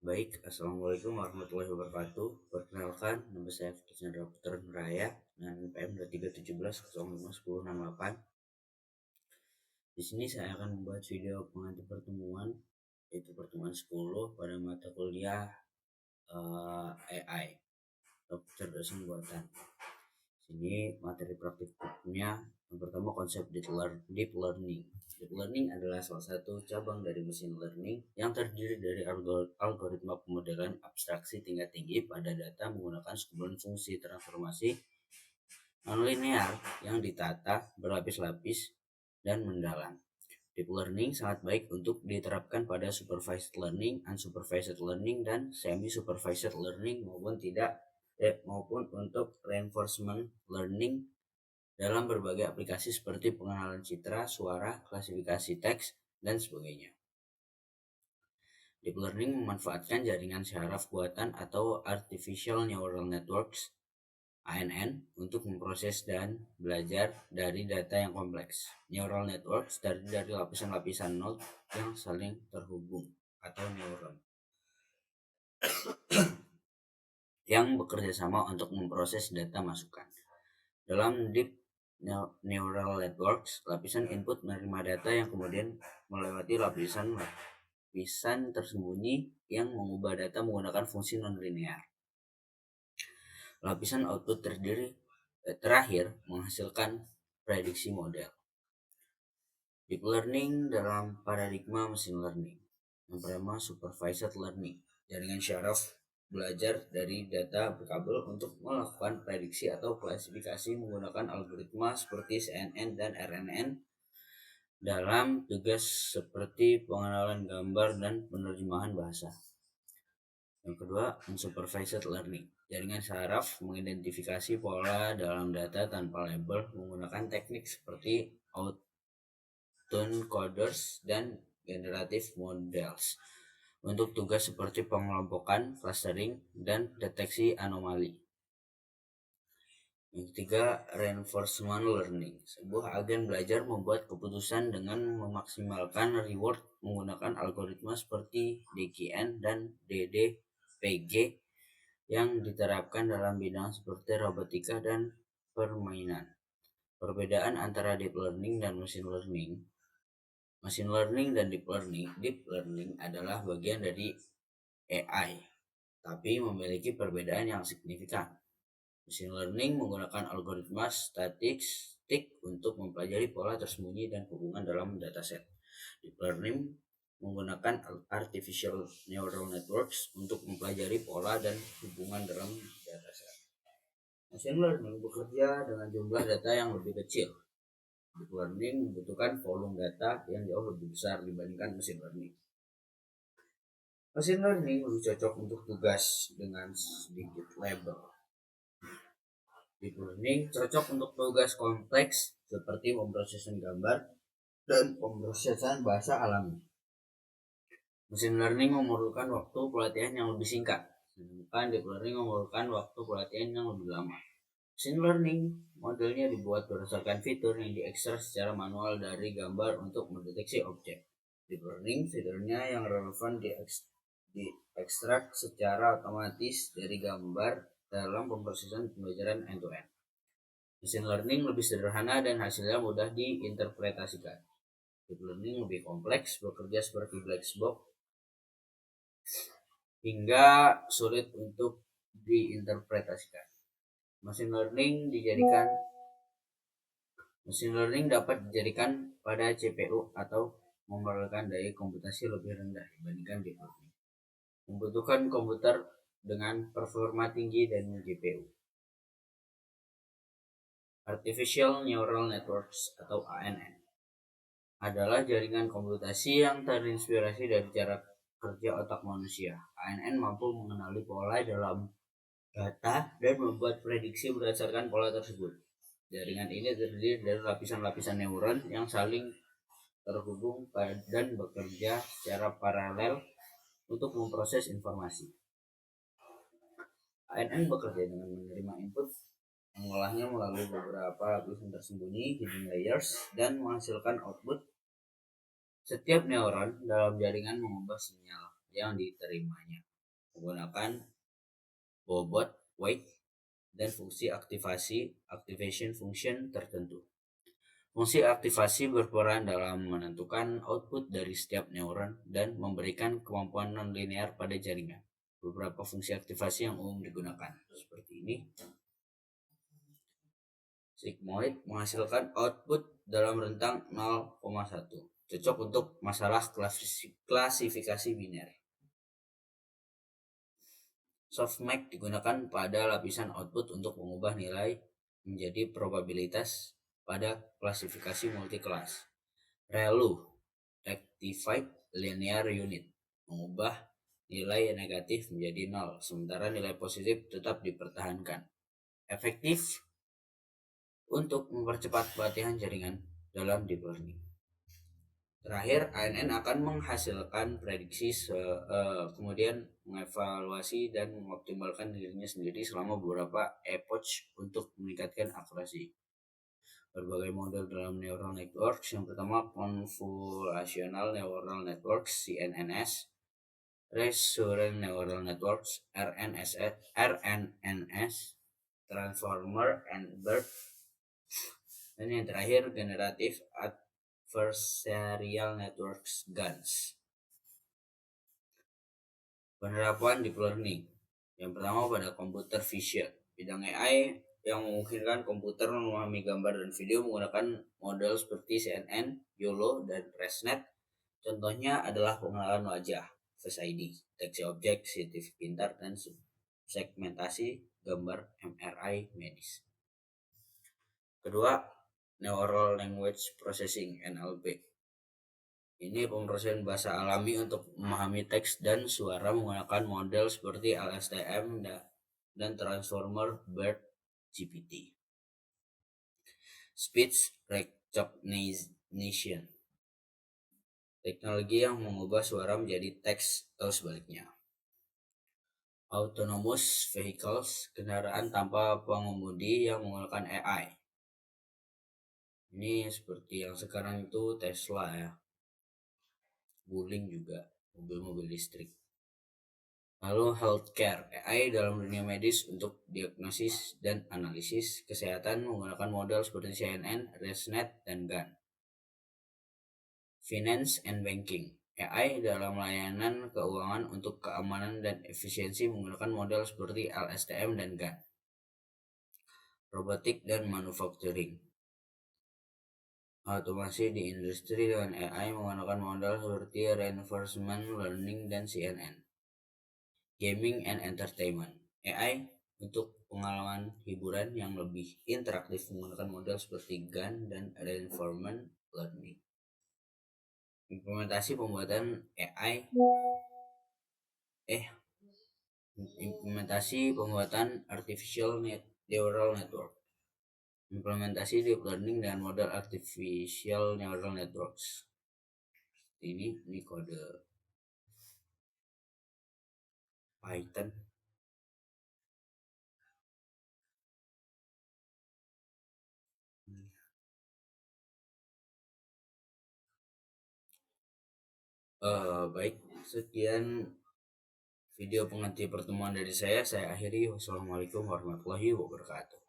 Baik, Assalamualaikum warahmatullahi wabarakatuh. Perkenalkan, nama saya Fikri Chandra Putra Nuraya dengan NPM 2317051068. Di sini saya akan membuat video pengantar pertemuan, yaitu pertemuan 10 pada mata kuliah AI, atau kecerdasan buatan. Sini materi praktiknya yang pertama konsep deep learning. Deep learning adalah salah satu cabang dari machine learning yang terdiri dari algoritma pemodelan abstraksi tingkat tinggi pada data menggunakan sekumpulan fungsi transformasi nonlinear yang ditata berlapis-lapis dan mendalam. Deep learning sangat baik untuk diterapkan pada supervised learning, unsupervised learning, dan semi-supervised learning maupun untuk reinforcement learning dalam berbagai aplikasi seperti pengenalan citra, suara, klasifikasi teks, dan sebagainya. Deep learning memanfaatkan jaringan syaraf buatan atau artificial neural networks (ANN) untuk memproses dan belajar dari data yang kompleks. Neural networks dari lapisan-lapisan node yang saling terhubung atau neuron yang bekerja sama untuk memproses data masukan. Dalam deep neural networks, lapisan input menerima data yang kemudian melewati lapisan tersembunyi yang mengubah data menggunakan fungsi nonlinear. Lapisan output terakhir menghasilkan prediksi model. Deep learning dalam paradigma machine learning. Yang pertama, supervised learning. Jaringan syaraf belajar dari data berkabel untuk melakukan prediksi atau klasifikasi menggunakan algoritma seperti CNN dan RNN dalam tugas seperti pengenalan gambar dan penerjemahan bahasa. Yang kedua, unsupervised learning. Jaringan syaraf mengidentifikasi pola dalam data tanpa label menggunakan teknik seperti autoencoders dan generative models untuk tugas seperti pengelompokan, clustering, dan deteksi anomali. Yang ketiga, reinforcement learning. Sebuah agen belajar membuat keputusan dengan memaksimalkan reward menggunakan algoritma seperti DKN dan DDPG yang diterapkan dalam bidang seperti robotika dan permainan. Perbedaan antara deep learning dan machine learning. Machine learning dan deep learning adalah bagian dari AI, tapi memiliki perbedaan yang signifikan. Machine learning menggunakan algoritma statistik untuk mempelajari pola tersembunyi dan hubungan dalam dataset. Deep learning menggunakan artificial neural networks untuk mempelajari pola dan hubungan dalam dataset. Machine learning bekerja dengan jumlah data yang lebih kecil. Deep learning membutuhkan volume data yang jauh lebih besar dibandingkan machine learning. Machine learning lebih cocok untuk tugas dengan sedikit label. Deep learning cocok untuk tugas kompleks seperti pemrosesan gambar dan pemrosesan bahasa alami. Machine learning memerlukan waktu pelatihan yang lebih singkat, sedangkan deep learning memerlukan waktu pelatihan yang lebih lama. Machine learning modelnya dibuat berdasarkan fitur yang diekstrak secara manual dari gambar untuk mendeteksi objek. Deep learning fiturnya yang relevan diekstrak secara otomatis dari gambar dalam pemrosesan pembelajaran end-to-end. Machine learning lebih sederhana dan hasilnya mudah diinterpretasikan. Deep learning lebih kompleks, bekerja seperti black box hingga sulit untuk diinterpretasikan. Machine learning dapat dijadikan pada CPU atau memerlukan daya komputasi lebih rendah dibandingkan deep learning. Membutuhkan komputer dengan performa tinggi dan GPU. Artificial Neural Networks atau ANN adalah jaringan komputasi yang terinspirasi dari cara kerja otak manusia. ANN mampu mengenali pola dalam data dan membuat prediksi berdasarkan pola tersebut. Jaringan ini terdiri dari lapisan-lapisan neuron yang saling terhubung dan bekerja secara paralel untuk memproses informasi. ANN bekerja dengan menerima input, mengolahnya melalui beberapa lapisan tersembunyi hidden layers, dan menghasilkan output. Setiap neuron dalam jaringan mengubah sinyal yang diterimanya. menggunakan bobot, weight, dan fungsi activation function tertentu. Fungsi aktivasi berperan dalam menentukan output dari setiap neuron dan memberikan kemampuan nonlinear pada jaringan. Beberapa fungsi aktivasi yang umum digunakan seperti ini. Sigmoid menghasilkan output dalam rentang 0,1. Cocok untuk masalah klasifikasi biner. Softmax digunakan pada lapisan output untuk mengubah nilai menjadi probabilitas pada klasifikasi multiclass. ReLU, Rectified Linear Unit, mengubah nilai negatif menjadi 0, sementara nilai positif tetap dipertahankan. Efektif untuk mempercepat pelatihan jaringan dalam deep learning. Terakhir, ANN akan menghasilkan prediksi, kemudian mengevaluasi dan mengoptimalkan dirinya sendiri selama beberapa epoch untuk meningkatkan akurasi. Berbagai model dalam neural networks. Yang pertama, convolutional neural networks (CNNS), recurrent neural networks (RNNS), transformer and BERT, dan yang terakhir generative adversarial networks (GANs). Penerapan deep learning. Yang pertama pada computer vision. Bidang AI yang memungkinkan komputer memahami gambar dan video menggunakan model seperti CNN, YOLO, dan ResNet. Contohnya adalah pengenalan wajah, Face ID, deteksi objek, CCTV pintar, dan segmentasi gambar MRI medis. Kedua, Neural Language Processing (NLP). Ini pemrosesan bahasa alami untuk memahami teks dan suara menggunakan model seperti LSTM dan Transformer BERT GPT. Speech Recognition, teknologi yang mengubah suara menjadi teks atau sebaliknya. Autonomous Vehicles, kendaraan tanpa pengemudi yang menggunakan AI. Ini seperti yang sekarang itu Tesla ya. Wuling juga, mobil-mobil listrik. Lalu healthcare, AI dalam dunia medis untuk diagnosis dan analisis kesehatan menggunakan model seperti CNN, ResNet, dan GAN. Finance and banking, AI dalam layanan keuangan untuk keamanan dan efisiensi menggunakan model seperti LSTM dan GAN. Robotik dan manufacturing, otomasi di industri dengan AI menggunakan model seperti reinforcement learning dan CNN. Gaming and entertainment, AI untuk pengalaman hiburan yang lebih interaktif menggunakan model seperti GAN dan reinforcement learning. Implementasi pembuatan artificial neural network. Implementasi deep learning dengan model artificial neural networks. Ini kode Python. Baik, sekian video penghenti pertemuan dari saya akhiri. Wassalamualaikum warahmatullahi wabarakatuh.